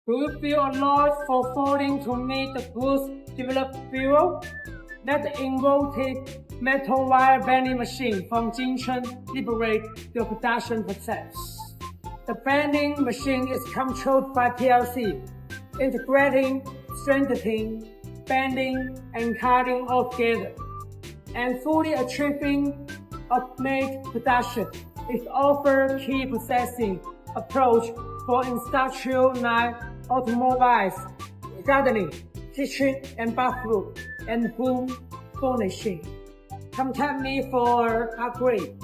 Crude fuel allows for folding to meet the goods developed fuel. That inverted metal wire bending machine from Jincheng liberate the production process. The bending machine is controlled by PLC, integrating, strengthening, bending, and cutting all together, and fully achieving automated production. It offers key processing approach for industrial line automobiles, gardening, kitchen and bathroom, and home furnishing. Contact me for upgrade.